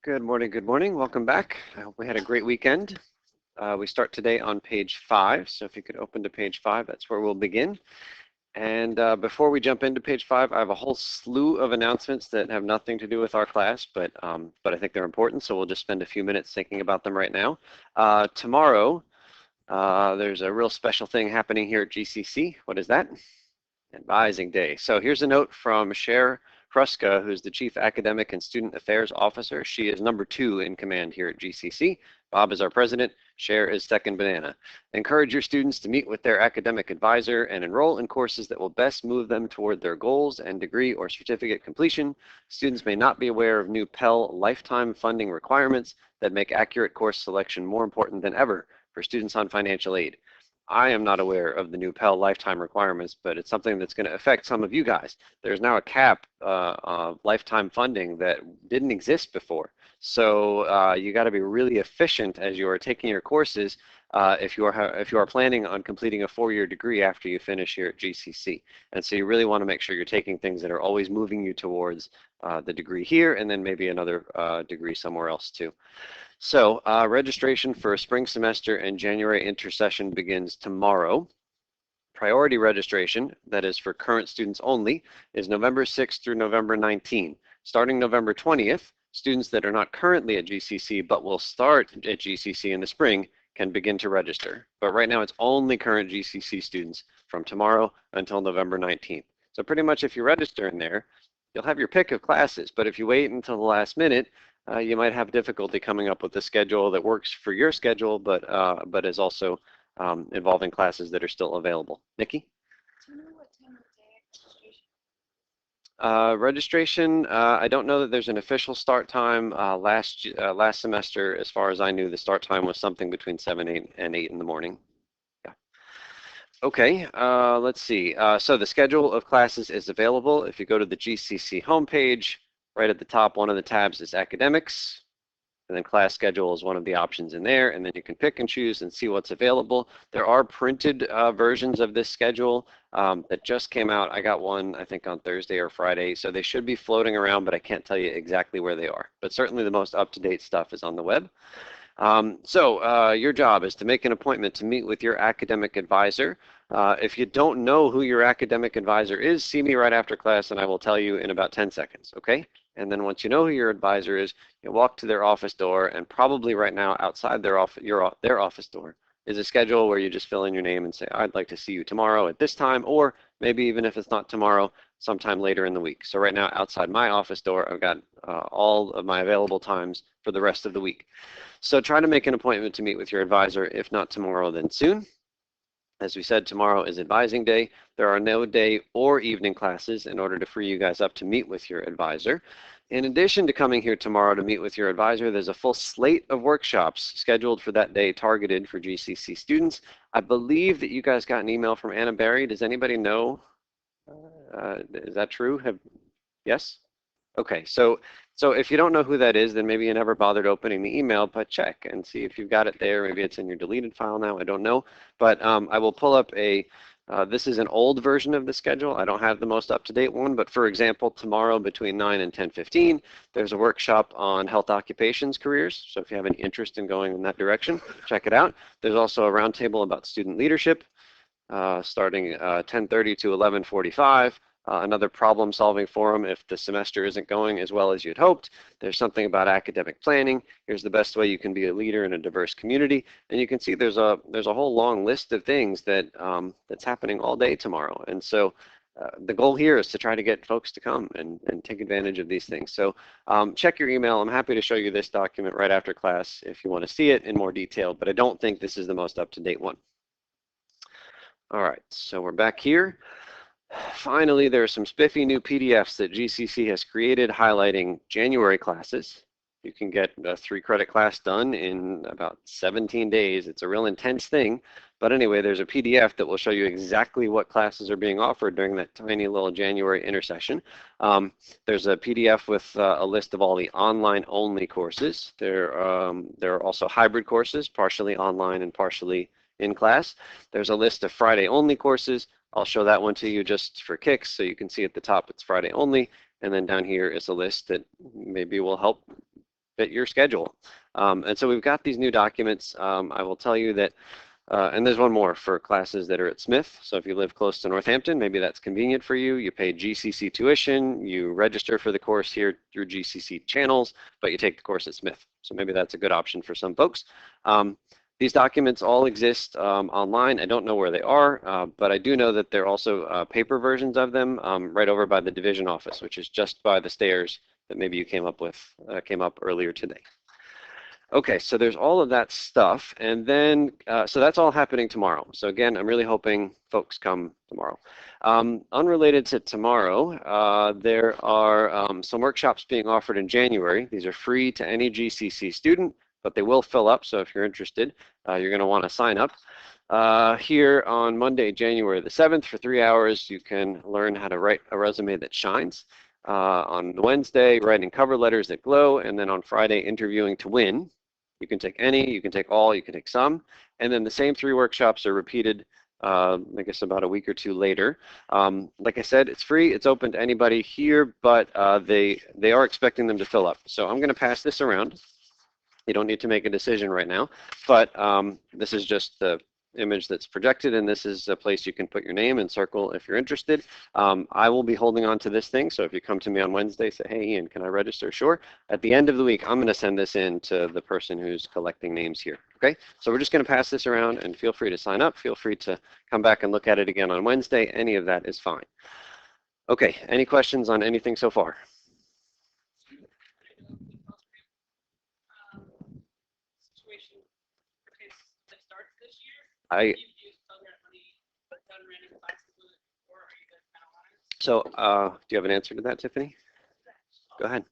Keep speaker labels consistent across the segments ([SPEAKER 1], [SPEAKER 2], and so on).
[SPEAKER 1] Good morning, good morning. Welcome back. I hope we had a great weekend. We start today on page 5, so if you could open to page 5, that's where we'll begin. And before we jump into page 5, I have a whole slew of announcements that have nothing to do with our class, but I think they're important, so we'll just spend a few minutes thinking about them right now. Tomorrow, there's a real special thing happening here at GCC. What is that? Advising Day. So here's a note from Cher Pruska, who's the Chief Academic and Student Affairs Officer. She is number 2 in command here at GCC. Bob is our president. Cher is second banana. Encourage your students to meet with their academic advisor and enroll in courses that will best move them toward their goals and degree or certificate completion. Students may not be aware of new Pell lifetime funding requirements that make accurate course selection more important than ever for students on financial aid. I am not aware of the new Pell lifetime requirements, but it's something that's going to affect some of you guys. There's now a cap of lifetime funding that didn't exist before. So you got to be really efficient as you are taking your courses if you are planning on completing a 4-year degree after you finish here at GCC. And so you really want to make sure you're taking things that are always moving you towards the degree here and then maybe another degree somewhere else too. So registration for a spring semester and January intersession begins tomorrow. Priority registration, that is for current students only, is November 6th through November 19th. Starting November 20th, students that are not currently at GCC but will start at GCC in the spring can begin to register. But right now it's only current GCC students from tomorrow until November 19th. So pretty much if you register in there, you'll have your pick of classes, but if you wait until the last minute, you might have difficulty coming up with a schedule that works for your schedule, but is also involving classes that are still available. Nikki?
[SPEAKER 2] Do you know what time of day
[SPEAKER 1] Registration, I don't know that there's an official start time. Last semester, as far as I knew, the start time was something between 7 and 8 in the morning. Yeah. Okay, let's see. So the schedule of classes is available. If you go to the GCC homepage, right at the top, one of the tabs is academics, and then class schedule is one of the options in there, and then you can pick and choose and see what's available. There are printed versions of this schedule that just came out. I got one, I think, on Thursday or Friday, so they should be floating around, but I can't tell you exactly where they are. But certainly the most up-to-date stuff is on the web. Your job is to make an appointment to meet with your academic advisor. If you don't know who your academic advisor is, see me right after class and I will tell you in about 10 seconds, okay? And then once you know who your advisor is, you walk to their office door, and probably right now outside their office door is a schedule where you just fill in your name and say, I'd like to see you tomorrow at this time, or maybe even if it's not tomorrow, sometime later in the week. So right now outside my office door, I've got all of my available times for the rest of the week. So try to make an appointment to meet with your advisor. If not tomorrow, then soon. As we said, tomorrow is advising day. There are no day or evening classes in order to free you guys up to meet with your advisor. In addition to coming here tomorrow to meet with your advisor, there's a full slate of workshops scheduled for that day targeted for GCC students. I believe that you guys got an email from Anna Berry. Does anybody know? Is that true? Yes? Okay, so if you don't know who that is, then maybe you never bothered opening the email, but check and see if you've got it there. Maybe it's in your deleted file now, I don't know. But I will pull up this is an old version of the schedule. I don't have the most up-to-date one, but for example, tomorrow between 9 and 10:15, there's a workshop on health occupations careers. So if you have any interest in going in that direction, check it out. There's also a roundtable about student leadership starting 10:30 to 11:45. Another problem-solving forum if the semester isn't going as well as you'd hoped. There's something about academic planning. Here's the best way you can be a leader in a diverse community. And you can see there's a whole long list of things that that's happening all day tomorrow. And so the goal here is to try to get folks to come and take advantage of these things. So check your email. I'm happy to show you this document right after class if you want to see it in more detail, but I don't think this is the most up-to-date one. All right, so we're back here. Finally, there are some spiffy new PDFs that GCC has created highlighting January classes. You can get a 3-credit class done in about 17 days. It's a real intense thing. But anyway, there's a PDF that will show you exactly what classes are being offered during that tiny little January intersession. There's a PDF with a list of all the online-only courses. There are also hybrid courses, partially online and partially in class. There's a list of Friday-only courses. I'll show that one to you just for kicks, so you can see at the top it's Friday only, and then down here is a list that maybe will help fit your schedule. And so we've got these new documents. I will tell you that, and there's one more for classes that are at Smith. So if you live close to Northampton, maybe that's convenient for you. You pay GCC tuition, you register for the course here through GCC channels, but you take the course at Smith. So maybe that's a good option for some folks. These documents all exist online. I don't know where they are, but I do know that there are also paper versions of them right over by the division office, which is just by the stairs that maybe you came up earlier today. Okay, so there's all of that stuff, and then, so that's all happening tomorrow. So again, I'm really hoping folks come tomorrow. Unrelated to tomorrow, there are some workshops being offered in January. These are free to any GCC student, but they will fill up, so if you're interested, you're going to want to sign up. Here on Monday, January the 7th, for 3 hours, you can learn how to write a resume that shines. On Wednesday, writing cover letters that glow, and then on Friday, interviewing to win. You can take any, you can take all, you can take some, and then the same 3 workshops are repeated, I guess about a week or 2 later. Like I said, it's free, it's open to anybody here, but they are expecting them to fill up. So I'm going to pass this around. You don't need to make a decision right now, but this is just the image that's projected, and this is a place you can put your name and circle if you're interested. I will be holding on to this thing, so if you come to me on Wednesday, say, hey Ian, can I register? Sure. At the end of the week, I'm going to send this in to the person who's collecting names here. Okay, so we're just going to pass this around, and feel free to sign up. Feel free to come back and look at it again on Wednesday. Any of that is fine. Okay, any questions on anything so far? So, do you have an answer to that, Tiffany? Go ahead.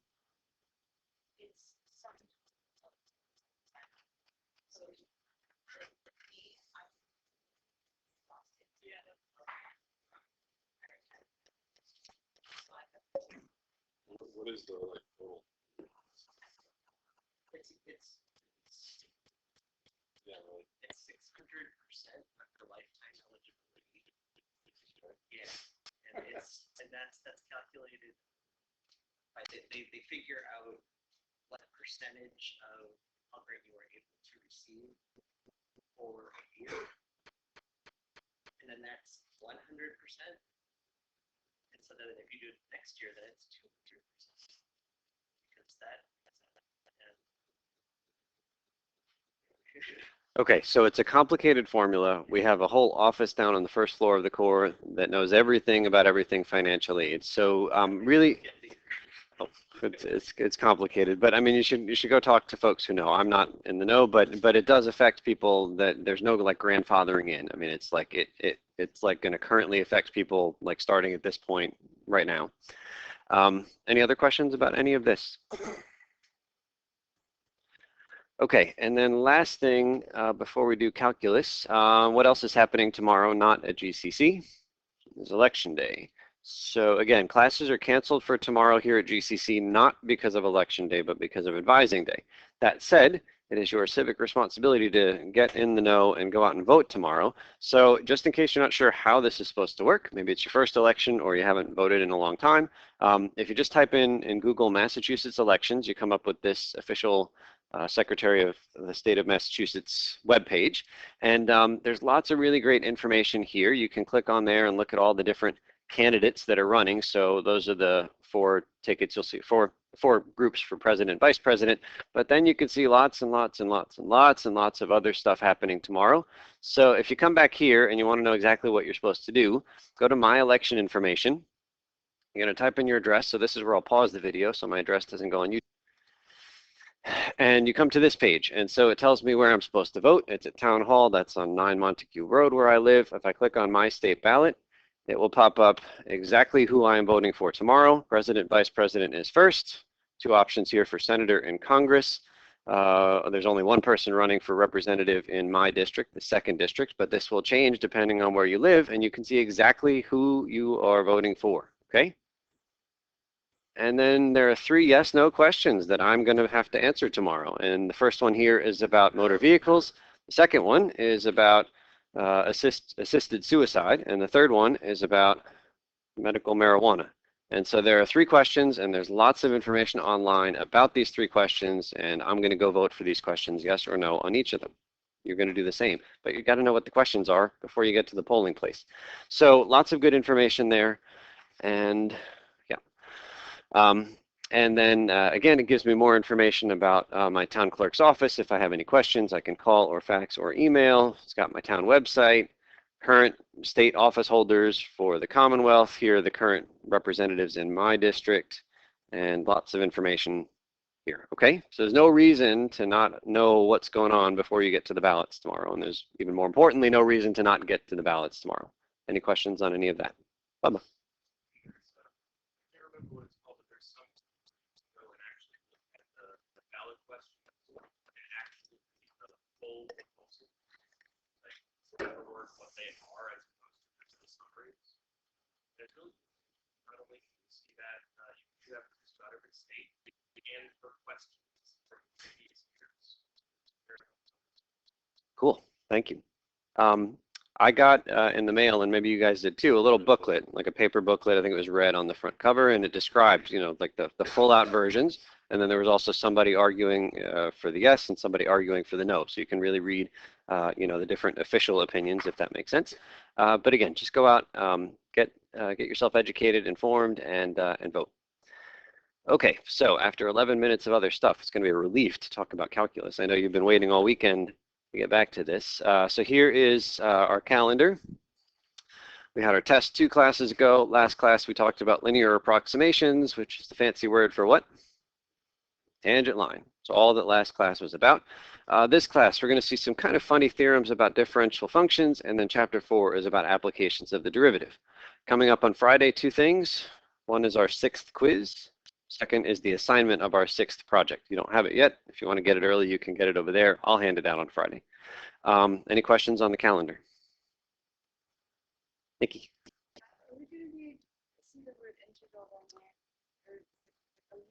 [SPEAKER 3] What is the total? Yeah, really.
[SPEAKER 4] It's 600% of the lifetime eligibility. Yeah, and that's calculated by they figure out what percentage of Pell Grant you are able to receive for a year, and then that's 100%. And so then if you do it next year, then it's 200%. Because
[SPEAKER 1] Okay, so it's a complicated formula. We have a whole office down on the first floor of the Corps that knows everything about everything financial aid. So really, oh, it's complicated. But I mean, you should go talk to folks who know. I'm not in the know, but it does affect people that there's no like grandfathering in. I mean, it's like it's like going to currently affect people like starting at this point right now. Any other questions about any of this? Okay, and then last thing before we do calculus, what else is happening tomorrow not at GCC? It's election day. So again, classes are canceled for tomorrow here at GCC, not because of election day, but because of advising day. That said, it is your civic responsibility to get in the know and go out and vote tomorrow. So just in case you're not sure how this is supposed to work, maybe it's your first election or you haven't voted in a long time, if you just type in Google Massachusetts elections, you come up with this official Secretary of the State of Massachusetts webpage. And there's lots of really great information here. You can click on there and look at all the different candidates that are running. So those are the 4 tickets. You'll see four groups for president, vice president, but then you can see lots and lots and lots and lots and lots of other stuff happening tomorrow. So if you come back here and you want to know exactly what you're supposed to do, go to My Election Information. You're going to type in your address. So this is where I'll pause the video so my address doesn't go on YouTube. And you come to this page, and so it tells me where I'm supposed to vote. It's at Town Hall. That's on 9 Montague Road where I live. If I click on My State Ballot, it will pop up exactly who I am voting for tomorrow. President, vice president is first. 2 options here for senator and Congress. There's only 1 person running for representative in my district, the 2nd district, but this will change depending on where you live, and you can see exactly who you are voting for, okay? And then there are 3 yes/no questions that I'm going to have to answer tomorrow. And the first one here is about motor vehicles. The second one is about assisted suicide. And the third one is about medical marijuana. And so there are 3 questions, and there's lots of information online about these 3 questions, and I'm going to go vote for these questions, yes or no, on each of them. You're going to do the same, but you got to know what the questions are before you get to the polling place. So lots of good information there, and yeah. And then again, it gives me more information about my town clerk's office. If I have any questions, I can call or fax or email. It's got my town website, current state office holders for the Commonwealth. Here are the current representatives in my district, and lots of information here. Okay, so there's no reason to not know what's going on before you get to the ballots tomorrow, and there's even more importantly, no reason to not get to the ballots tomorrow. Any questions on any of that? Bubba.
[SPEAKER 3] What they are as opposed to just the summaries. And really, not only can you see that you do have to about every state and for questions from previous years.
[SPEAKER 1] Cool, thank you. I got in the mail, and maybe you guys did too, a little booklet, like a paper booklet. I think it was red on the front cover, and it described, you know, like the full-out versions. And then there was also somebody arguing for the yes and somebody arguing for the no. So you can really read, you know, the different official opinions, if that makes sense. But again, just go out, get yourself educated, informed, and vote. Okay, so after 11 minutes of other stuff, it's going to be a relief to talk about calculus. I know you've been waiting all weekend to get back to this. So here is our calendar. We had our test 2 classes ago. Last class we talked about linear approximations, which is the fancy word for what? Tangent line. So all that last class was about. This class, we're going to see some kind of funny theorems about differential functions, and then chapter 4 is about applications of the derivative. Coming up on Friday, 2 things. One is our 6th quiz. Second is the assignment of our 6th project. You don't have it yet. If you want to get it early, you can get it over there. I'll hand it out on Friday. Any questions on the calendar? Nikki?
[SPEAKER 2] Are we going to be, see the word integral down there? Or is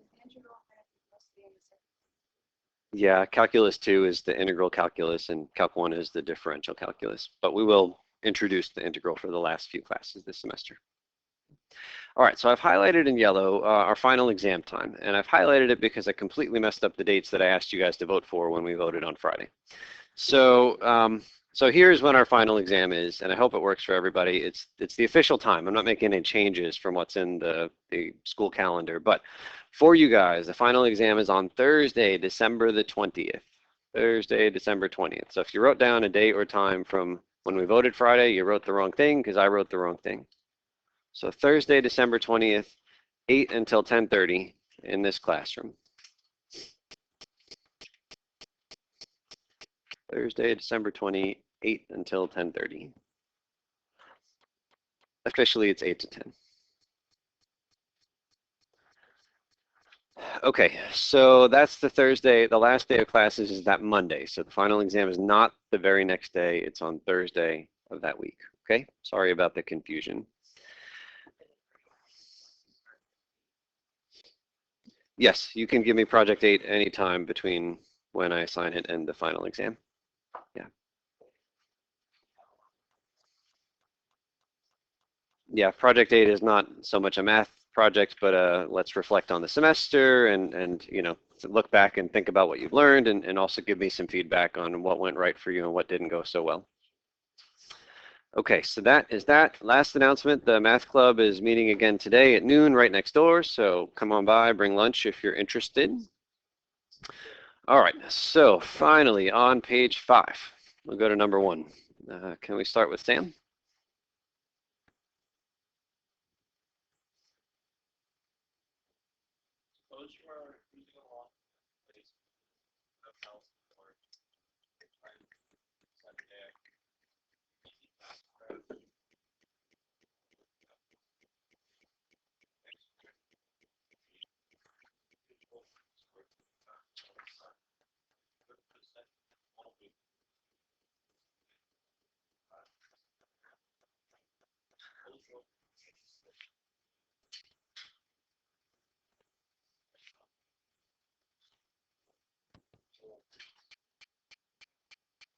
[SPEAKER 2] the integral kind of mostly in the second?
[SPEAKER 1] Yeah, calculus 2 is the integral calculus, and calc 1 is the differential calculus. But we will introduce the integral for the last few classes this semester. All right, so I've highlighted in yellow our final exam time, and I've highlighted it because I completely messed up the dates that I asked you guys to vote for when we voted on Friday. So, so here's when our final exam is, and I hope it works for everybody. It's the official time. I'm not making any changes from what's in the school calendar, but for you guys, the final exam is on Thursday, December the 20th. Thursday, December 20th. So if you wrote down a date or time from when we voted Friday, you wrote the wrong thing because I wrote the wrong thing. So Thursday, December 20th, 8 until 10:30 in this classroom. Thursday, December 20, 8 until 10:30. Officially, it's 8 to 10. Okay, so that's the Thursday. The last day of classes is that Monday. So the final exam is not the very next day. It's on Thursday of that week. Okay, sorry about the confusion. Yes, you can give me project 8 anytime between when I assign it and the final exam. Yeah. Yeah, project 8 is not so much a math project, but let's reflect on the semester and you know, look back and think about what you've learned and also give me some feedback on what went right for you and what didn't go so well. Okay, so that is that. Last announcement, the math club is meeting again today at noon right next door, so come on by, bring lunch if you're interested. All right, so finally on page 5, we'll go to number 1. Can we start with Sam?
[SPEAKER 3] Suppose you are cruising along a place of health or Saturday.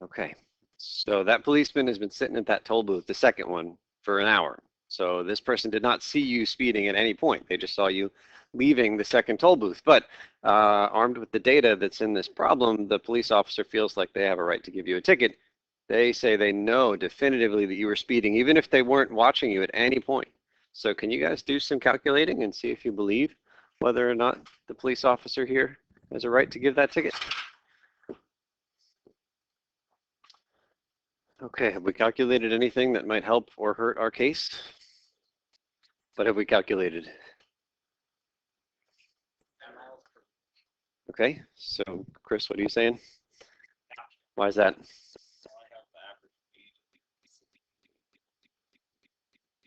[SPEAKER 1] Okay, so that policeman has been sitting at that toll booth, the second one, for an hour. So this person did not see you speeding at any point. They just saw you leaving the second toll booth. But armed with the data that's in this problem, the police officer feels like they have a right to give you a ticket. They say they know definitively that you were speeding, even if they weren't watching you at any point. So can you guys do some calculating and see if you believe whether or not the police officer here has a right to give that ticket? Okay, have we calculated anything that might help or hurt our case? What have we calculated?
[SPEAKER 4] 10 miles per
[SPEAKER 1] Okay, so Chris, what are you saying? Why is that?
[SPEAKER 4] So I have the average speed.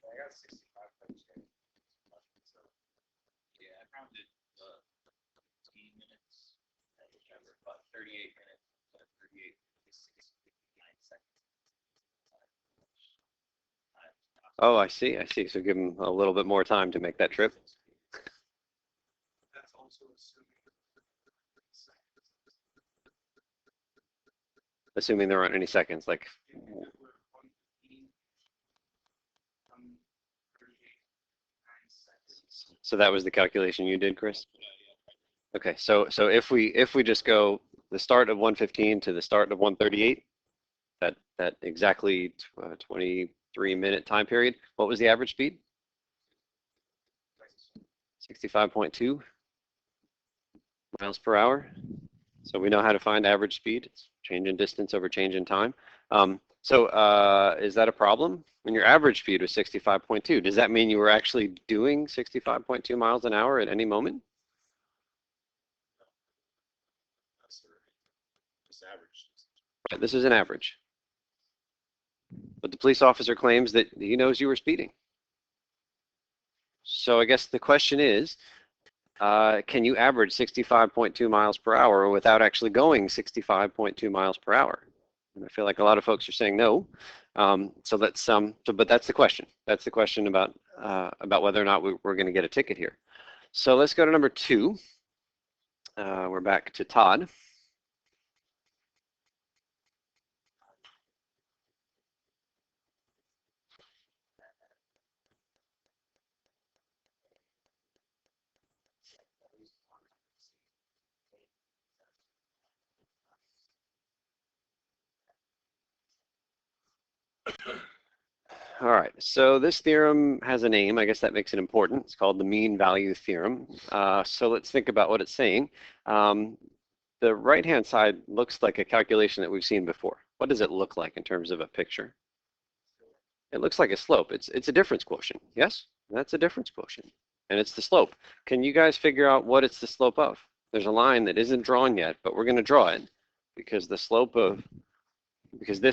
[SPEAKER 4] I got 65.2. So yeah, I rounded 15 minutes. I remember about 38 minutes. 38 is 69 seconds.
[SPEAKER 1] Oh, I see, I see. So give them a little bit more time to make that trip.
[SPEAKER 3] That's also
[SPEAKER 1] Assuming there aren't any seconds, like, so that was the calculation you did, Chris? Okay, so if we just go the start of 115 to the start of 138, that exactly 23-minute time period, what was the average speed? 65.2 miles per hour. So we know how to find average speed. It's change in distance over change in time. Is that a problem? When your average speed was 65.2, does that mean you were actually doing 65.2 miles an hour at any moment? Right, this is an average. But the police officer claims that he knows you were speeding. So I guess the question is, can you average 65.2 miles per hour without actually going 65.2 miles per hour? And I feel like a lot of folks are saying no. But that's the question. That's the question about whether or not we're going to get a ticket here. So let's go to number 2. We're back to Todd. All right, so this theorem has a name. I guess that makes it important. It's called the mean value theorem. So let's think about what it's saying. The right-hand side looks like a calculation that we've seen before. What does it look like in terms of a picture? It looks like a slope. It's a difference quotient. Yes, that's a difference quotient, and it's the slope. Can you guys figure out what it's the slope of? There's a line that isn't drawn yet, but we're going to draw it because this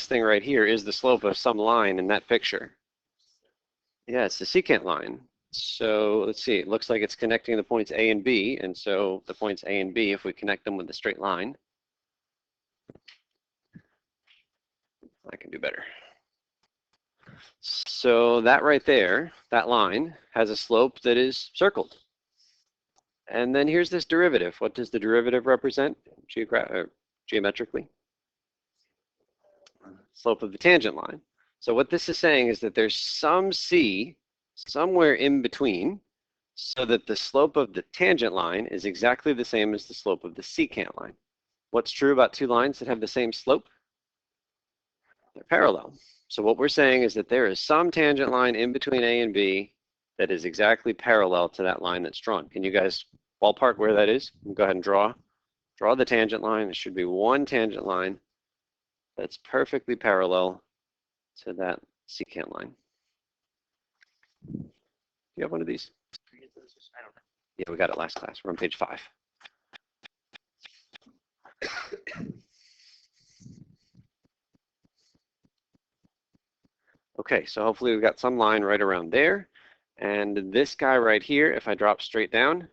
[SPEAKER 1] thing right here is the slope of some line in that picture. Yeah, it's the secant line. So let's see, it looks like it's connecting the points A and B, and so the points A and B, if we connect them with a straight line, I can do better. So that right there, that line, has a slope that is circled. And then here's this derivative. What does the derivative represent geometrically? Slope of the tangent line. So what this is saying is that there's some c somewhere in between so that the slope of the tangent line is exactly the same as the slope of the secant line. What's true about two lines that have the same slope? They're parallel. So what we're saying is that there is some tangent line in between A and B that is exactly parallel to that line that's drawn. Can you guys ballpark where that is? Go ahead and draw the tangent line. There should be one tangent line that's perfectly parallel to that secant line. Do you have one of these?
[SPEAKER 4] I don't know.
[SPEAKER 1] Yeah, we got it last class. We're on page 5. Okay, so hopefully we've got some line right around there. And this guy right here, if I drop straight down,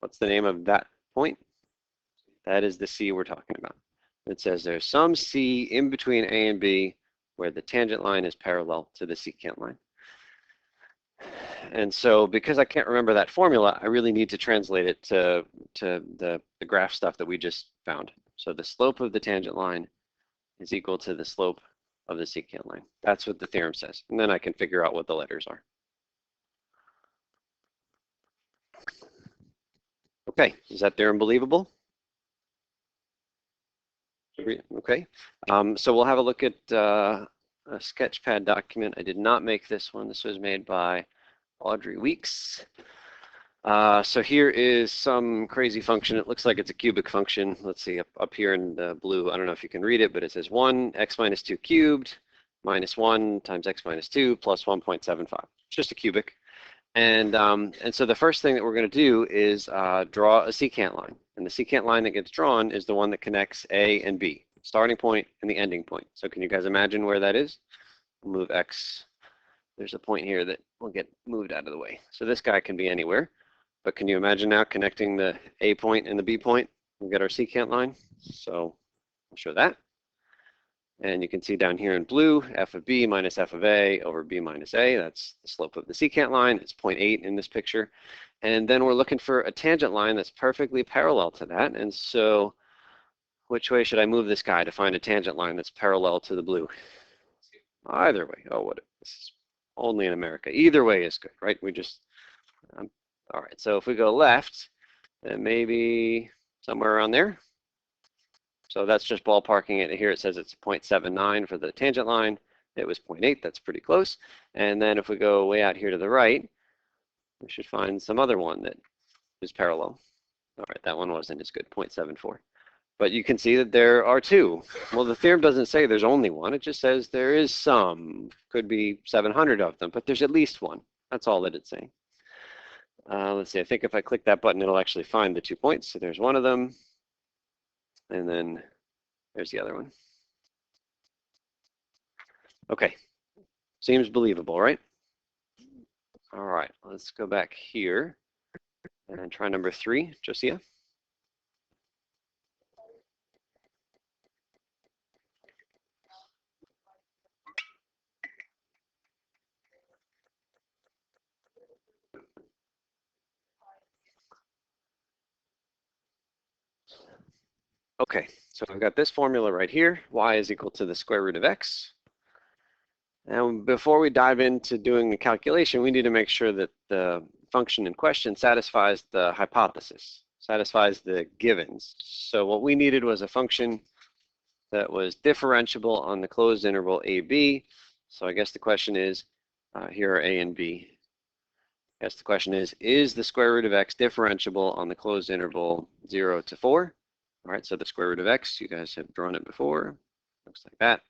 [SPEAKER 1] what's the name of that point? That is the C we're talking about. It says there's some C in between A and B where the tangent line is parallel to the secant line. And so because I can't remember that formula, I really need to translate it to the graph stuff that we just found. So the slope of the tangent line is equal to the slope of the secant line. That's what the theorem says. And then I can figure out what the letters are. Okay, is that theorem believable? Okay, so we'll have a look at a Sketchpad document. I did not make this one. This was made by Audrey Weeks. So here is some crazy function. It looks like it's a cubic function. Let's see, up here in the blue, I don't know if you can read it, but it says 1 x minus 2 cubed minus 1 times x minus 2 plus 1.75. It's just a cubic. And so the first thing that we're going to do is draw a secant line. And the secant line that gets drawn is the one that connects A and B, starting point and the ending point. So can you guys imagine where that is? We'll move X. There's a point here that will get moved out of the way. So this guy can be anywhere. But can you imagine now connecting the A point and the B point? We'll get our secant line. So I'll show that. And you can see down here in blue, f of b minus f of a over b minus a. That's the slope of the secant line. It's 0.8 in this picture. And then we're looking for a tangent line that's perfectly parallel to that. And so which way should I move this guy to find a tangent line that's parallel to the blue? Either way. Oh, what? This is only in America. Either way is good, right? We just, all right. So if we go left, then maybe somewhere around there. So that's just ballparking it. Here it says it's 0.79 for the tangent line. It was 0.8. That's pretty close. And then if we go way out here to the right, we should find some other one that is parallel. All right, that one wasn't as good, 0.74. But you can see that there are two. Well, the theorem doesn't say there's only one. It just says there is some. Could be 700 of them, but there's at least one. That's all that it's saying. Let's see. I think if I click that button, it'll actually find the 2 points. So there's one of them. And then there's the other one. Okay, seems believable, right? All right, let's go back here and try number 3, Josiah. Okay, so I've got this formula right here. Y is equal to the square root of x. And before we dive into doing the calculation, we need to make sure that the function in question satisfies the hypothesis, satisfies the givens. So what we needed was a function that was differentiable on the closed interval AB. So I guess the question is, here are A and B. I guess the question is the square root of x differentiable on the closed interval 0 to 4? All right, so the square root of x, you guys have drawn it before. Looks like that.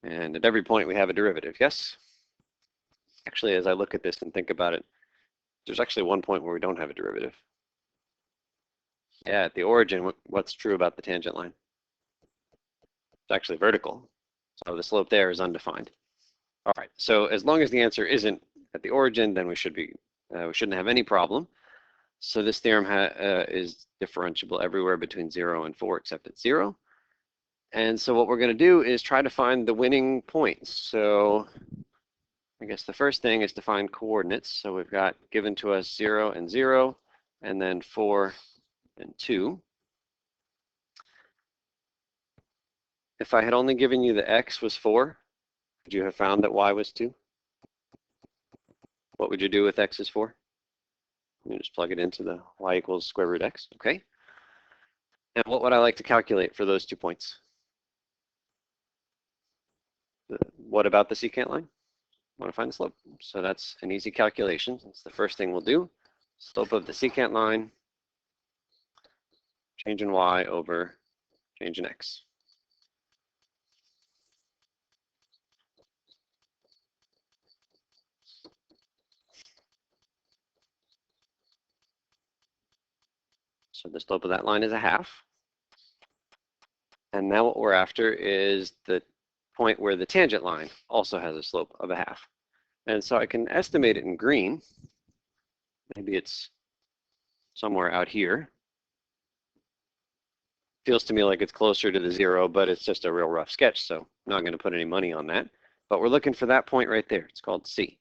[SPEAKER 1] And at every point we have a derivative, yes? Actually, as I look at this and think about it, there's actually one point where we don't have a derivative. Yeah, at the origin, what's true about the tangent line? It's actually vertical. So the slope there is undefined. All right, so as long as the answer isn't at the origin, then we shouldn't have any problem. So this theorem is differentiable everywhere between 0 and 4 except at 0. And so what we're going to do is try to find the winning points. So I guess the first thing is to find coordinates. So we've got given to us 0 and 0, and then 4 and 2. If I had only given you the x was 4, could you have found that y was 2? What would you do with x is 4? You just plug it into the y equals square root x, okay? And what would I like to calculate for those 2 points? What about the secant line? I want to find the slope. So that's an easy calculation. That's the first thing we'll do. Slope of the secant line, change in y over change in x. So the slope of that line is 1/2. And now what we're after is the point where the tangent line also has a slope of 1/2. And so I can estimate it in green. Maybe it's somewhere out here. Feels to me like it's closer to the 0, but it's just a real rough sketch, so I'm not going to put any money on that. But we're looking for that point right there. It's called C.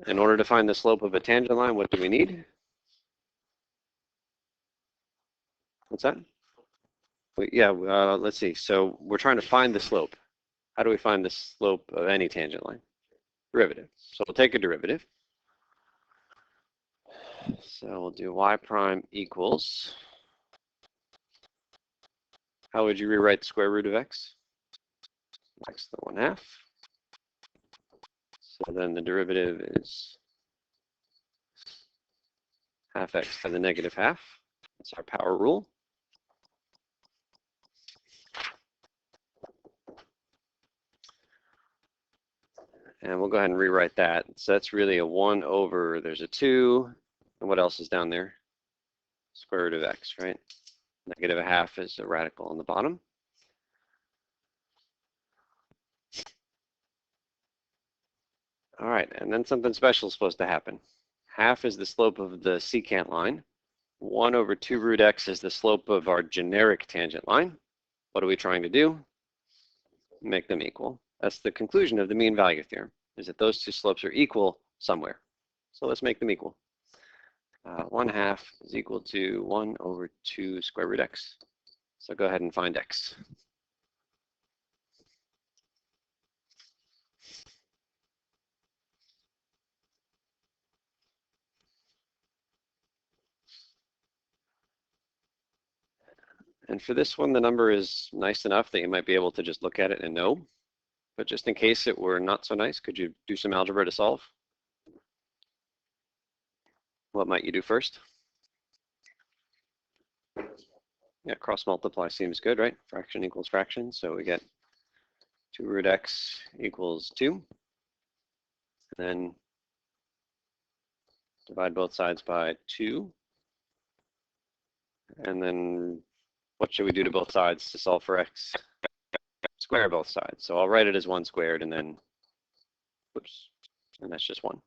[SPEAKER 1] In order to find the slope of a tangent line, what do we need? What's that? Let's see. So we're trying to find the slope. How do we find the slope of any tangent line? Derivative. So we'll take a derivative. So we'll do y prime equals, how would you rewrite the square root of x? X to the 1/2. So then the derivative is half x to the negative half. That's our power rule. And we'll go ahead and rewrite that. So that's really a 1 over, there's a 2, and what else is down there? Square root of x, right? Negative a half is a radical on the bottom. All right, and then something special is supposed to happen. Half is the slope of the secant line. 1 over 2 root x is the slope of our generic tangent line. What are we trying to do? Make them equal. That's the conclusion of the mean value theorem, is that those two slopes are equal somewhere. So let's make them equal. 1/2 is equal to 1 over 2 square root x. So go ahead and find x. And for this one, the number is nice enough that you might be able to just look at it and know. But just in case it were not so nice, could you do some algebra to solve? What might you do first? Yeah, cross multiply seems good, right? Fraction equals fraction. So we get 2 root x equals 2. And then divide both sides by 2. And then what should we do to both sides to solve for x? Square both sides. So I'll write it as 1 squared and then, whoops, and that's just 1.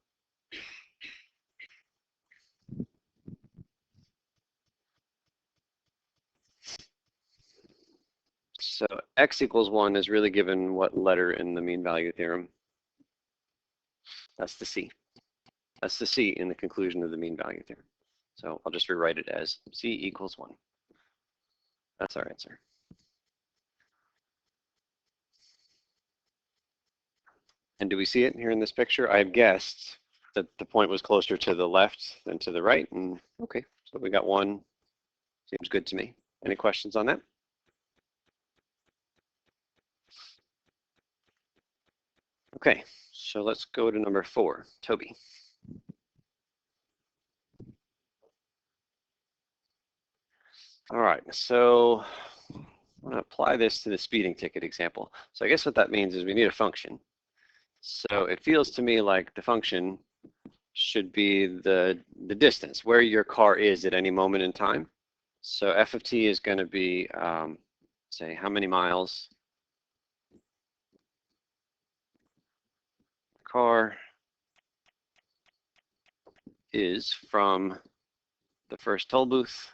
[SPEAKER 1] So x equals 1 is really given what letter in the mean value theorem? That's the C. That's the C in the conclusion of the mean value theorem. So I'll just rewrite it as C equals 1. That's our answer. And do we see it here in this picture? I've guessed that the point was closer to the left than to the right. And okay, so we got 1. Seems good to me. Any questions on that? Okay, so let's go to number 4, Toby. All right, so I'm going to apply this to the speeding ticket example. So I guess what that means is we need a function. So it feels to me like the function should be the distance, where your car is at any moment in time. So f of t is going to be, say, how many miles the car is from the first toll booth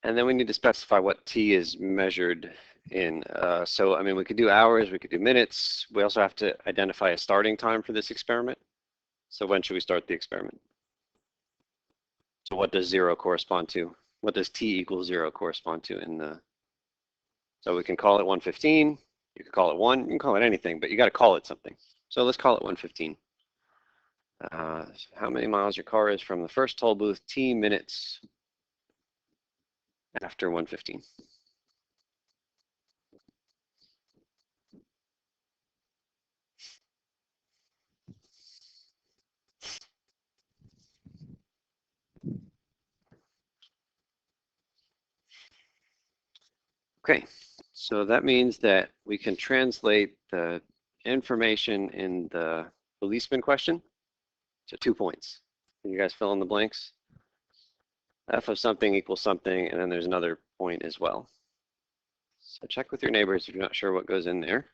[SPEAKER 1] and then we need to specify what t is measured in. So, I mean, we could do hours, we could do minutes. We also have to identify a starting time for this experiment. So when should we start the experiment? So what does 0 correspond to? What does t equals 0 correspond to in the, so we can call it 1:15, you could call it 1, you can call it anything, but you got to call it something. So let's call it 1:15. How many miles your car is from the first toll booth, t minutes after 1:15. Okay, so that means that we can translate the information in the policeman question to 2 points. Can you guys fill in the blanks? F of something equals something, and then there's another point as well. So check with your neighbors if you're not sure what goes in there.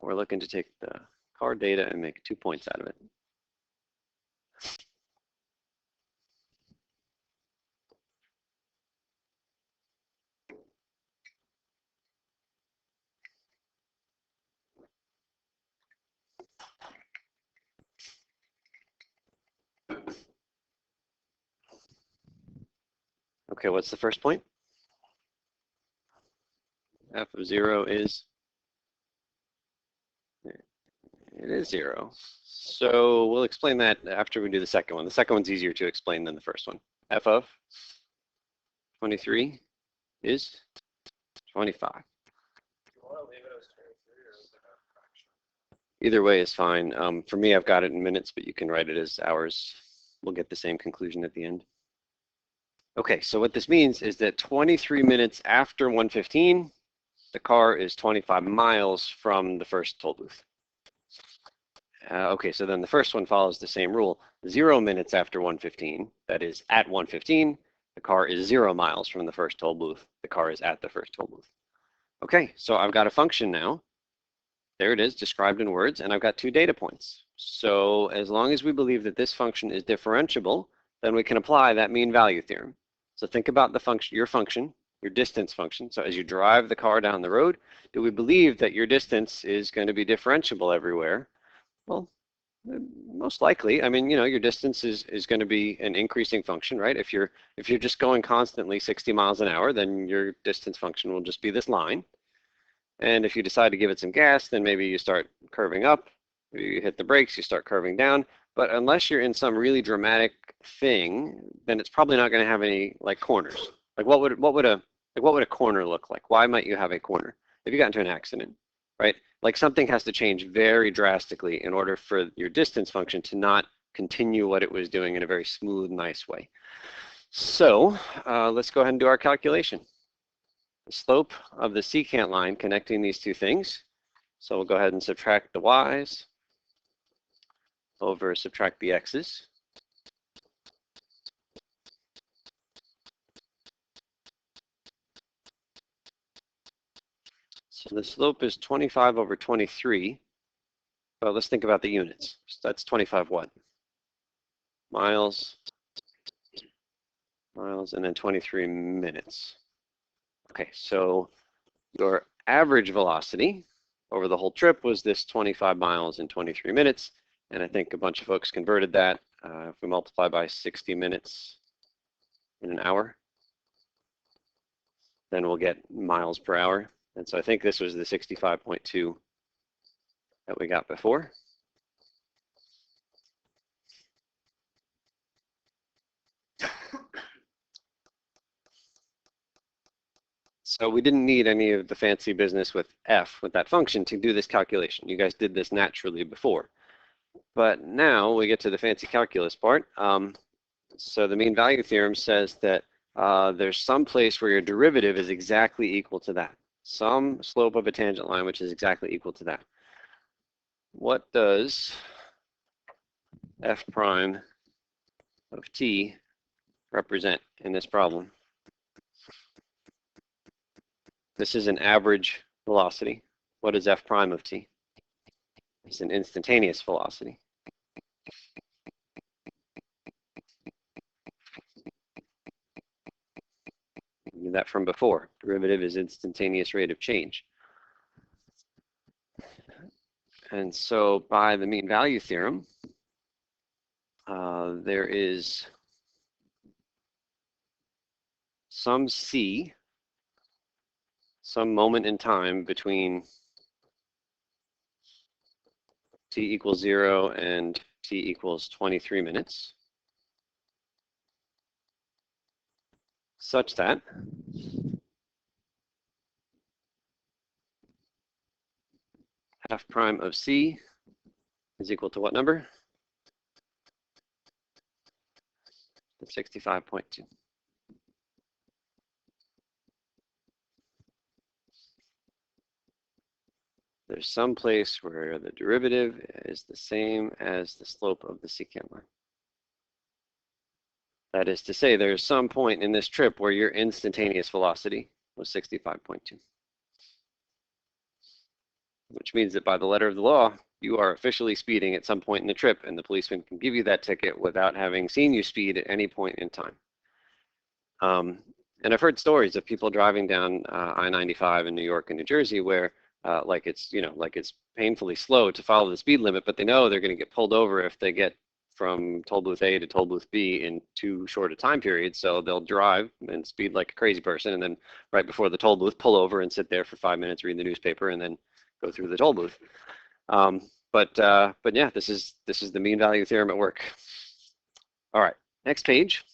[SPEAKER 1] We're looking to take the car data and make 2 points out of it. Okay, what's the first point? f of 0 is, it is 0. So we'll explain that after we do the second one. The second one's easier to explain than the first one. F of 23 is 25. Either way is fine. For me, I've got it in minutes, but you can write it as hours. We'll get the same conclusion at the end. Okay, so what this means is that 23 minutes after 1:15, the car is 25 miles from the first toll booth. Okay, so then the first one follows the same rule. 0 minutes after 1:15, that is at 1:15, the car is 0 miles from the first toll booth. The car is at the first toll booth. Okay, so I've got a function now. There it is, described in words, and I've got 2 data points. So as long as we believe that this function is differentiable, then we can apply that mean value theorem. So think about the function, your distance function. So as you drive the car down the road, do we believe that your distance is going to be differentiable everywhere? Well, most likely. I mean, your distance is going to be an increasing function, right? If you're just going constantly 60 miles an hour, then your distance function will just be this line. And if you decide to give it some gas, then maybe you start curving up. You hit the brakes, you start curving down. But unless you're in some really dramatic thing, then it's probably not going to have any like corners. Like what would a corner look like? Why might you have a corner? If you got into an accident, right? Like something has to change very drastically in order for your distance function to not continue what it was doing in a very smooth, nice way. So let's go ahead and do our calculation. The slope of the secant line connecting these two things. So we'll go ahead and subtract the y's over subtract the x's. So the slope is 25 over 23. Well, let's think about the units. So that's 25 what? Miles, and then 23 minutes. Okay, so your average velocity over the whole trip was this 25 miles in 23 minutes. And I think a bunch of folks converted that. If we multiply by 60 minutes in an hour, then we'll get miles per hour. And so I think this was the 65.2 that we got before. So we didn't need any of the fancy business with f, with that function, to do this calculation. You guys did this naturally before. But now we get to the fancy calculus part. So the mean value theorem says that there's some place where your derivative is exactly equal to that. Some slope of a tangent line which is exactly equal to that. What does f prime of t represent in this problem? This is an average velocity. What is f prime of t? It's an instantaneous velocity. We knew that from before. Derivative is instantaneous rate of change. And so by the mean value theorem, there is some c, some moment in time between t equals 0 and t equals 23 minutes, such that f prime of c is equal to what number? The 65.2. There's some place where the derivative is the same as the slope of the secant line. That is to say, there's some point in this trip where your instantaneous velocity was 65.2. Which means that by the letter of the law, you are officially speeding at some point in the trip, and the policeman can give you that ticket without having seen you speed at any point in time. And I've heard stories of people driving down I-95 in New York and New Jersey where like it's painfully slow to follow the speed limit, but they know they're going to get pulled over if they get from toll booth A to toll booth B in too short a time period, so they'll drive and speed like a crazy person, and then right before the toll booth, pull over and sit there for 5 minutes, read the newspaper, and then go through the toll booth. But yeah, this is the mean value theorem at work. All right, next page.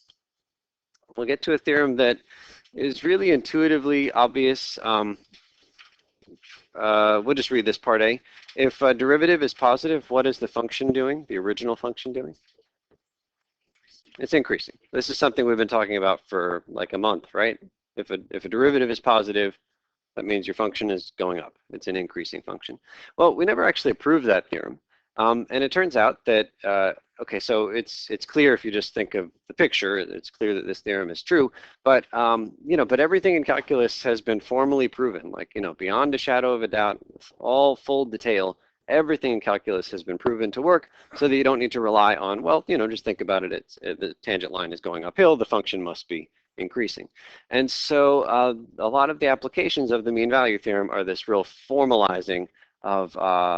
[SPEAKER 1] We'll get to a theorem that is really intuitively obvious. We'll just read this part A. If a derivative is positive, what is the function doing, the original function doing? It's increasing. This is something we've been talking about for like a month, right? If a derivative is positive, that means your function is going up. It's an increasing function. Well, we never actually proved that theorem. And it turns out that, okay, so it's clear if you just think of the picture, it's clear that this theorem is true, but, but everything in calculus has been formally proven, like, beyond a shadow of a doubt, with all full detail, everything in calculus has been proven to work so that you don't need to rely on, well, just think about it, the tangent line is going uphill, the function must be increasing. And so a lot of the applications of the mean value theorem are this real formalizing of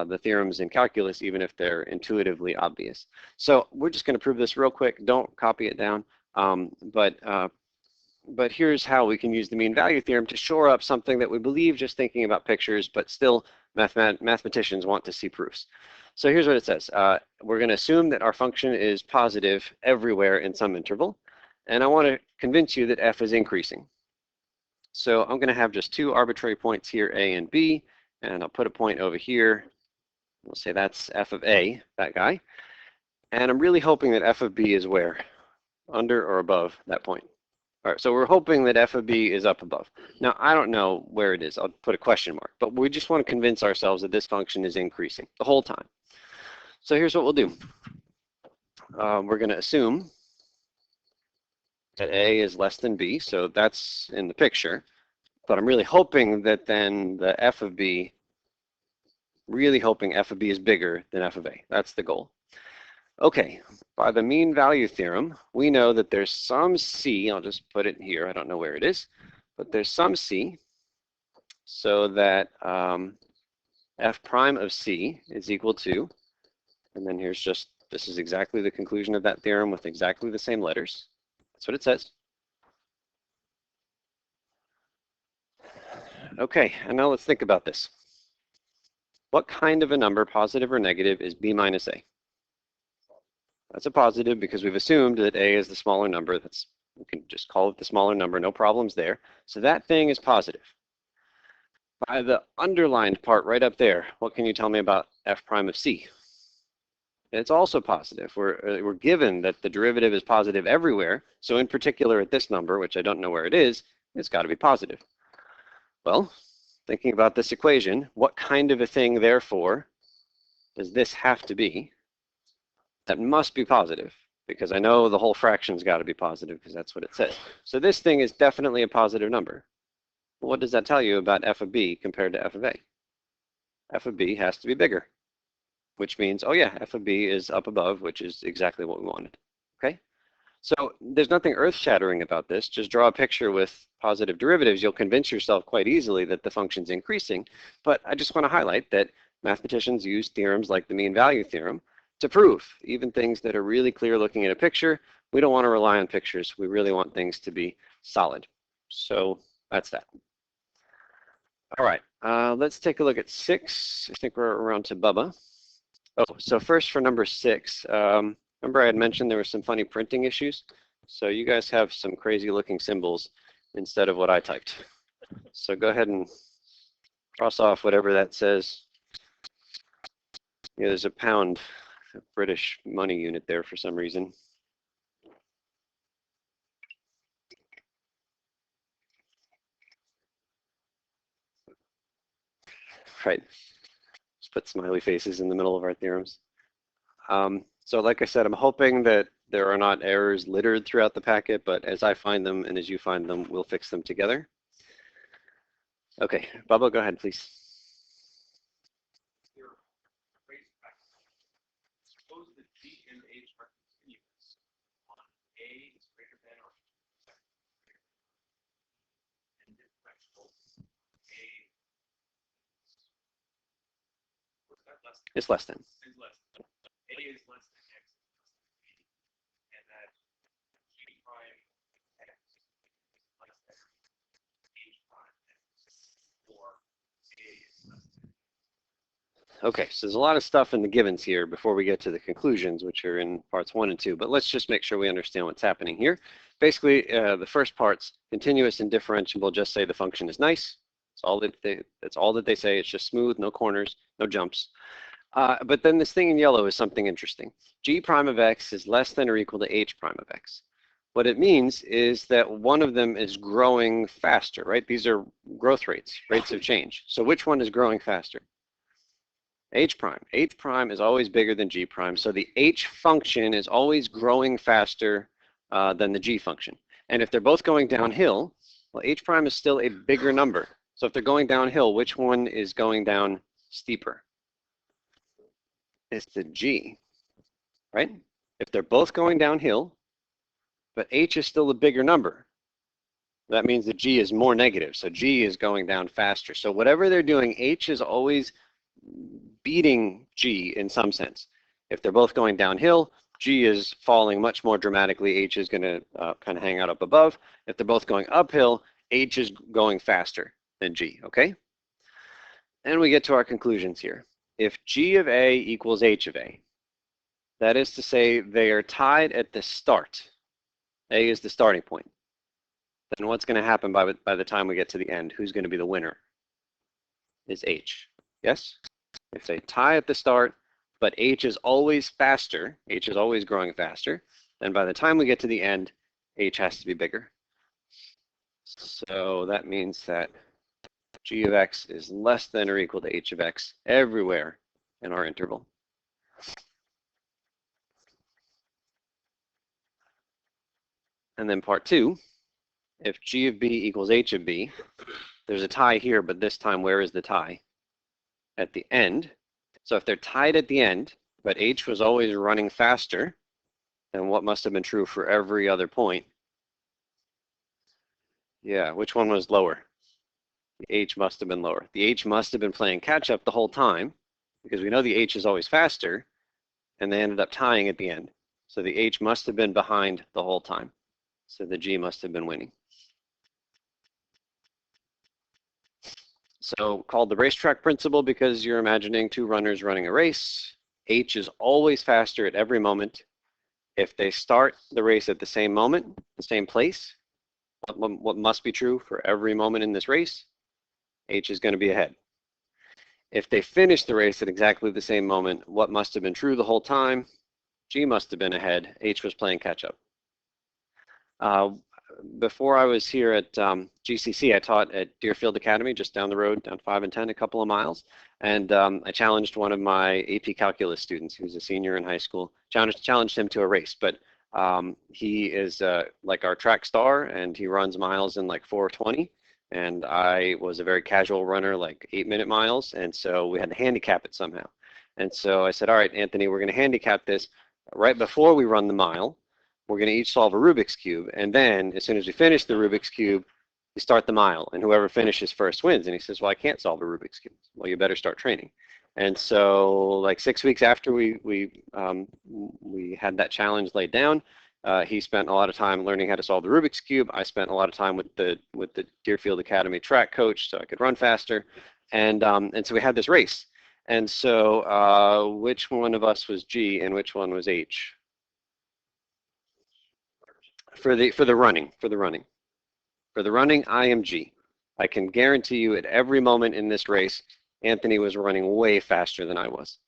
[SPEAKER 1] the theorems in calculus, even if they're intuitively obvious. So we're just going to prove this real quick. Don't copy it down. But here's how we can use the mean value theorem to shore up something that we believe just thinking about pictures, but still mathematicians want to see proofs. So here's what it says. We're going to assume that our function is positive everywhere in some interval. And I want to convince you that f is increasing. So I'm going to have just two arbitrary points here, a and b, and I'll put a point over here. We'll say that's f of a, that guy. And I'm really hoping that f of b is where? Under or above that point. All right, so we're hoping that f of b is up above. Now, I don't know where it is. I'll put a question mark. But we just want to convince ourselves that this function is increasing the whole time. So here's what we'll do. We're going to assume that a is less than b, so that's in the picture. But I'm really hoping that then the f of b, really hoping f of b is bigger than f of a. That's the goal. Okay, by the mean value theorem, we know that there's some c, I'll just put it here, I don't know where it is, but there's some c, so that f prime of c is equal to, and then here's just, this is exactly the conclusion of that theorem with exactly the same letters. That's what it says. Okay, and now let's think about this. What kind of a number, positive or negative, is b minus a? That's a positive because we've assumed that a is the smaller number. We can just call it the smaller number, no problems there. So that thing is positive. By the underlined part right up there, what can you tell me about f prime of c? It's also positive. We're given that the derivative is positive everywhere. So in particular at this number, which I don't know where it is, it's got to be positive. Well, thinking about this equation, what kind of a thing, therefore, does this have to be? That must be positive, because I know the whole fraction's got to be positive, because that's what it says. So this thing is definitely a positive number. What does that tell you about f of b compared to f of a? F of b has to be bigger, which means, oh yeah, f of b is up above, which is exactly what we wanted. Okay? So there's nothing earth-shattering about this. Just draw a picture with positive derivatives. You'll convince yourself quite easily that the function's increasing. But I just want to highlight that mathematicians use theorems like the mean value theorem to prove even things that are really clear looking at a picture. We don't want to rely on pictures. We really want things to be solid. So that's that. All right, let's take a look at 6. I think we're around to Bubba. Oh, so first for number 6. Remember I had mentioned there were some funny printing issues? So you guys have some crazy looking symbols instead of what I typed. So go ahead and cross off whatever that says. Yeah, there's a pound, a British money unit there for some reason. Right, just put smiley faces in the middle of our theorems. So like I said, I'm hoping that there are not errors littered throughout the packet, but as I find them and as you find them, we'll fix them together. Okay, Bubba, go ahead, please.
[SPEAKER 3] Suppose that G and H are continuous on A is greater than or and differential A was that less than?
[SPEAKER 1] It's less than.
[SPEAKER 3] Is less than. A is less than X.
[SPEAKER 1] Okay, so there's a lot of stuff in the givens here before we get to the conclusions, which are in parts 1 and 2, but let's just make sure we understand what's happening here. Basically, the first part's continuous and differentiable, just say the function is nice. That's all that they say. It's just smooth, no corners, no jumps. But then this thing in yellow is something interesting. G prime of x is less than or equal to h prime of x. What it means is that one of them is growing faster, right? These are growth rates, rates of change. So which one is growing faster? H prime. H prime is always bigger than G prime. So the H function is always growing faster than the G function. And if they're both going downhill, well, H prime is still a bigger number. So if they're going downhill, which one is going down steeper? It's the G, right? If they're both going downhill, but H is still a bigger number, that means that G is more negative. So G is going down faster. So whatever they're doing, H is always beating G in some sense. If they're both going downhill, G is falling much more dramatically. H is going to kind of hang out up above. If they're both going uphill, H is going faster than G, okay? And we get to our conclusions here. If G of A equals H of A, that is to say they are tied at the start. A is the starting point. Then what's going to happen by the time we get to the end? Who's going to be the winner? Is H. Yes? If they tie at the start, but H is always faster, H is always growing faster, then by the time we get to the end, H has to be bigger. So that means that G of X is less than or equal to H of X everywhere in our interval. And then part 2, if G of B equals H of B, there's a tie here, but this time where is the tie? At the end. So if they're tied at the end, but H was always running faster, then what must have been true for every other point? Yeah, which one was lower? The H must have been lower. The H must have been playing catch up the whole time, because we know the H is always faster, and they ended up tying at the end. So the H must have been behind the whole time. So the G must have been winning. So called the racetrack principle because you're imagining two runners running a race. H is always faster at every moment. If they start the race at the same moment, the same place, what must be true for every moment in this race? H is going to be ahead. If they finish the race at exactly the same moment, what must have been true the whole time? G must have been ahead. H was playing catch up. Before I was here at GCC, I taught at Deerfield Academy, just down the road, down 5 and 10, a couple of miles. And I challenged one of my AP Calculus students, who's a senior in high school, challenged him to a race. But he is like our track star, and he runs miles in like 4:20. And I was a very casual runner, like 8-minute miles. And so we had to handicap it somehow. And so I said, all right, Anthony, we're going to handicap this right before we run the mile. We're going to each solve a Rubik's Cube. And then as soon as we finish the Rubik's Cube, we start the mile. And whoever finishes first wins. And he says, well, I can't solve a Rubik's Cube. Well, you better start training. And so like 6 weeks after we had that challenge laid down, he spent a lot of time learning how to solve the Rubik's Cube. I spent a lot of time with the Deerfield Academy track coach so I could run faster. And so we had this race. And so which one of us was G and which one was H? For the running, I am G. I can guarantee you at every moment in this race, Anthony was running way faster than I was.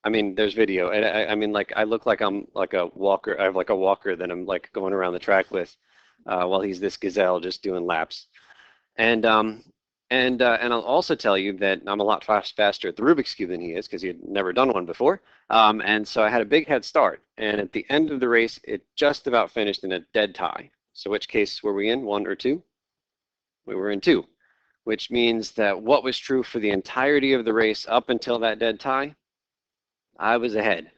[SPEAKER 1] I mean, there's video. I mean, like I look like I'm like a walker. I have like a walker that I'm like going around the track with, while he's this gazelle just doing laps. And I'll also tell you that I'm a lot faster at the Rubik's Cube than he is because he had never done one before. And so I had a big head start. And at the end of the race, it just about finished in a dead tie. So which case were we in, 1 or 2? We were in 2, which means that what was true for the entirety of the race up until that dead tie? I was ahead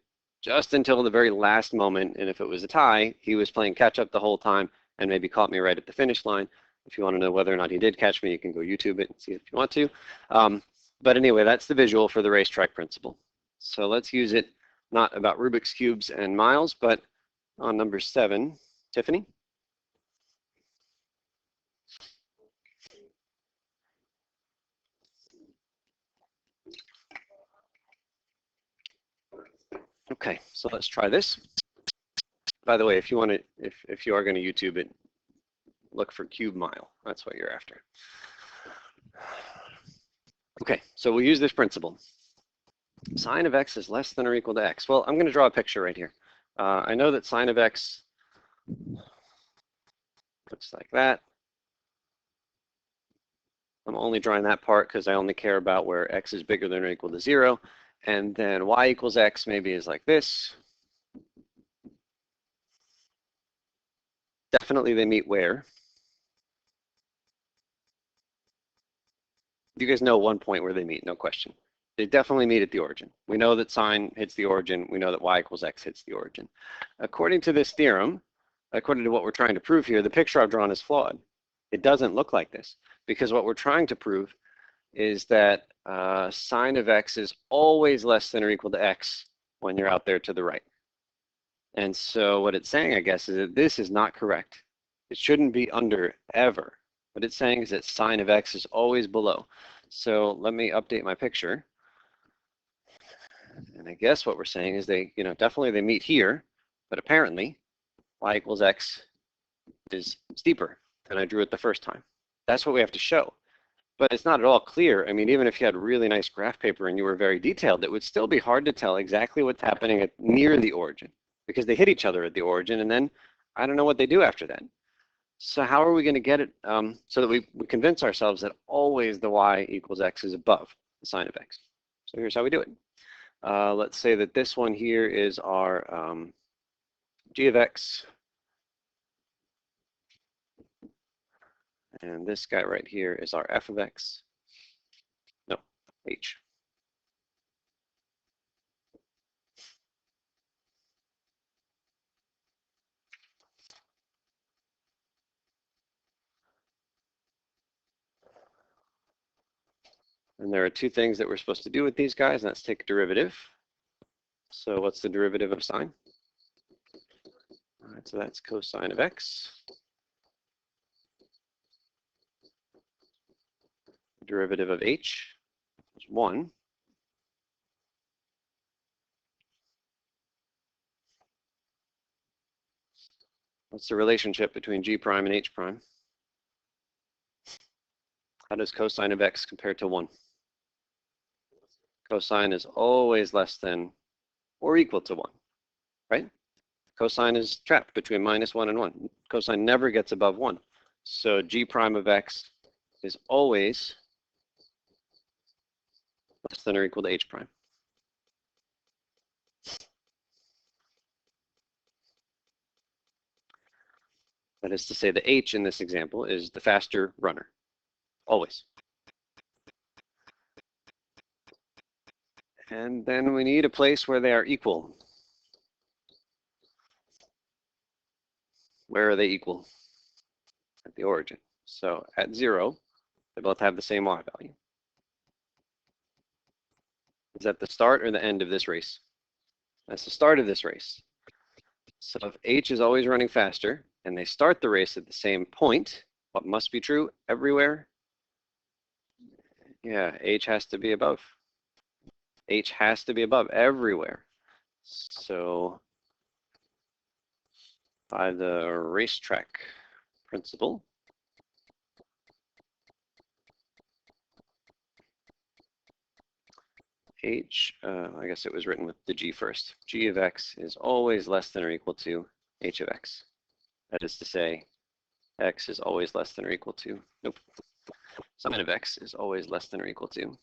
[SPEAKER 1] just until the very last moment. And if it was a tie, he was playing catch up the whole time and maybe caught me right at the finish line. If you want to know whether or not he did catch me, you can go YouTube it and see if you want to. But anyway, that's the visual for the racetrack principle. So let's use it not about Rubik's Cubes and miles, but on number 7. Tiffany? Okay, so let's try this. By the way, if you want to, if you are going to YouTube it, look for cube mile. That's what you're after. Okay, so we'll use this principle. Sine of x is less than or equal to x. Well, I'm going to draw a picture right here. I know that sine of x looks like that. I'm only drawing that part because I only care about where x is bigger than or equal to 0. And then y equals x maybe is like this. Definitely they meet where? You guys know one point where they meet, no question. They definitely meet at the origin. We know that sine hits the origin. We know that y equals x hits the origin. According to this theorem, according to what we're trying to prove here, the picture I've drawn is flawed. It doesn't look like this because what we're trying to prove is that sine of x is always less than or equal to x when you're out there to the right. And so what it's saying, I guess, is that this is not correct. It shouldn't be under ever. What it's saying is that sine of x is always below. So let me update my picture. And I guess what we're saying is they, definitely they meet here, but apparently y equals x is steeper than I drew it the first time. That's what we have to show. But it's not at all clear. I mean, even if you had really nice graph paper and you were very detailed, it would still be hard to tell exactly what's happening near the origin because they hit each other at the origin and then I don't know what they do after that. So how are we going to get it so that we convince ourselves that always the y equals x is above the sine of x? So here's how we do it. Let's say that this one here is our g of x. And this guy right here is our f of x. No, h. And there are two things that we're supposed to do with these guys, and that's take a derivative. So what's the derivative of sine? All right, so that's cosine of x. Derivative of h is 1. What's the relationship between g prime and h prime? How does cosine of x compare to 1? Cosine is always less than or equal to 1, right? Cosine is trapped between -1 and 1. Cosine never gets above 1. So g prime of x is always less than or equal to h prime. That is to say the h in this example is the faster runner, always. And then we need a place where they are equal. Where are they equal? At the origin. So at 0, they both have the same y value. Is that the start or the end of this race? That's the start of this race. So if h is always running faster and they start the race at the same point, what must be true everywhere? Yeah, h has to be above. H has to be above everywhere. So by the racetrack principle, h, I guess it was written with the g first. G of x is always less than or equal to h of x. That is to say, x is always less than or equal to, nope. Sine of x is always less than or equal to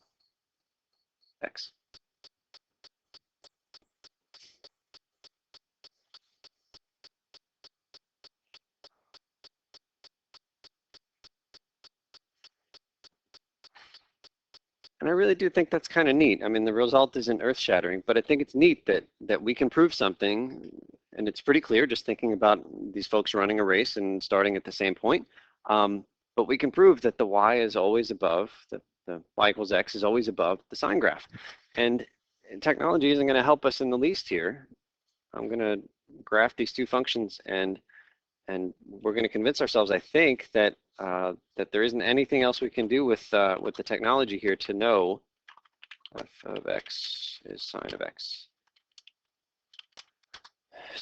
[SPEAKER 1] x. And I really do think that's kind of neat. I mean, the result isn't earth-shattering, but I think it's neat that we can prove something, and it's pretty clear just thinking about these folks running a race and starting at the same point. But we can prove that the y is always above, the y equals x is always above the sine graph. And technology isn't going to help us in the least here. I'm going to graph these two functions, and we're going to convince ourselves, I think, that that there isn't anything else we can do with the technology here to know f of x is sine of x.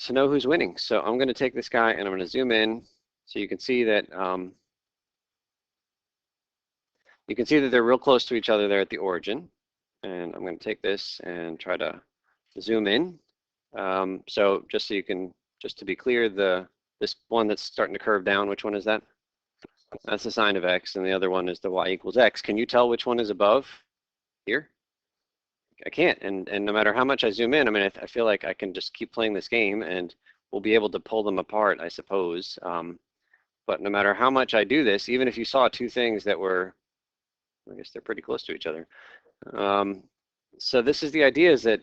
[SPEAKER 1] to know who's winning. So I'm going to take this guy and I'm going to zoom in so you can see that they're real close to each other there at the origin. And I'm going to take this and try to zoom in. So just so you can, just to be clear, this one that's starting to curve down, which one is that? That's the sine of x, and the other one is the y equals x. Can you tell which one is above here? I can't, and no matter how much I zoom in, I mean, I feel like I can just keep playing this game, and we'll be able to pull them apart, I suppose. But no matter how much I do this, even if you saw two things that were, I guess they're pretty close to each other. So this is the idea, is that,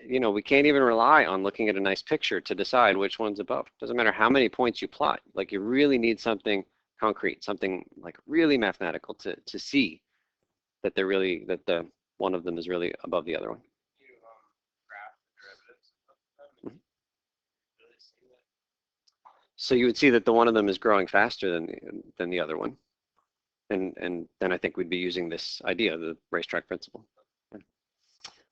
[SPEAKER 1] you know, we can't even rely on looking at a nice picture to decide which one's above. Doesn't matter how many points you plot. Like, you really need something concrete, something like really mathematical to see that they're really, that the one of them is really above the other one.
[SPEAKER 3] You graph the derivatives of them and really see that.
[SPEAKER 1] So you would see that the one of them is growing faster than the other one. And then I think we'd be using this idea, the racetrack principle.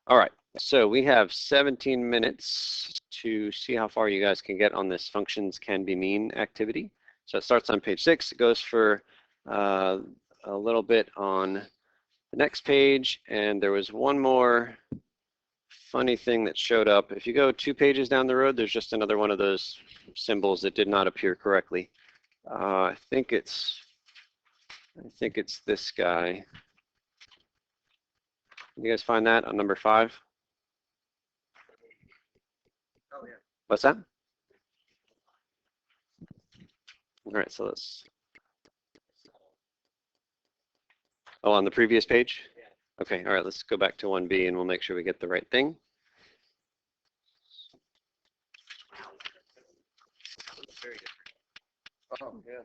[SPEAKER 1] All right, so we have 17 minutes to see how far you guys can get on this functions can be mean activity. So it starts on page 6. It goes for a little bit on the next page, and there was one more funny thing that showed up. If you go 2 pages down the road, there's just another one of those symbols that did not appear correctly. I think it's this guy. You guys find that on number 5?
[SPEAKER 4] Oh, yeah.
[SPEAKER 1] What's that? All right, so let's. Oh, on the previous page?
[SPEAKER 4] Yeah.
[SPEAKER 1] Okay, all right, let's go back to 1B and we'll make sure we get the right thing.
[SPEAKER 4] It's very different.
[SPEAKER 3] Oh, yeah.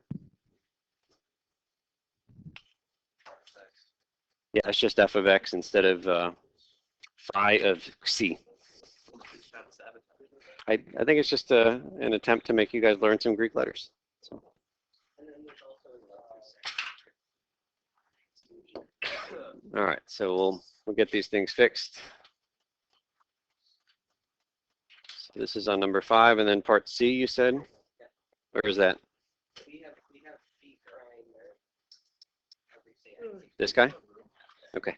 [SPEAKER 1] Yeah, it's just f of x instead of phi of c. I think it's just an attempt to make you guys learn some Greek letters. So.
[SPEAKER 4] And then there's also
[SPEAKER 1] All right, so we'll get these things fixed. So this is on number 5, and then part C, you said? Where is that?
[SPEAKER 4] we have feet drawing there. Everything.
[SPEAKER 1] This guy? Okay.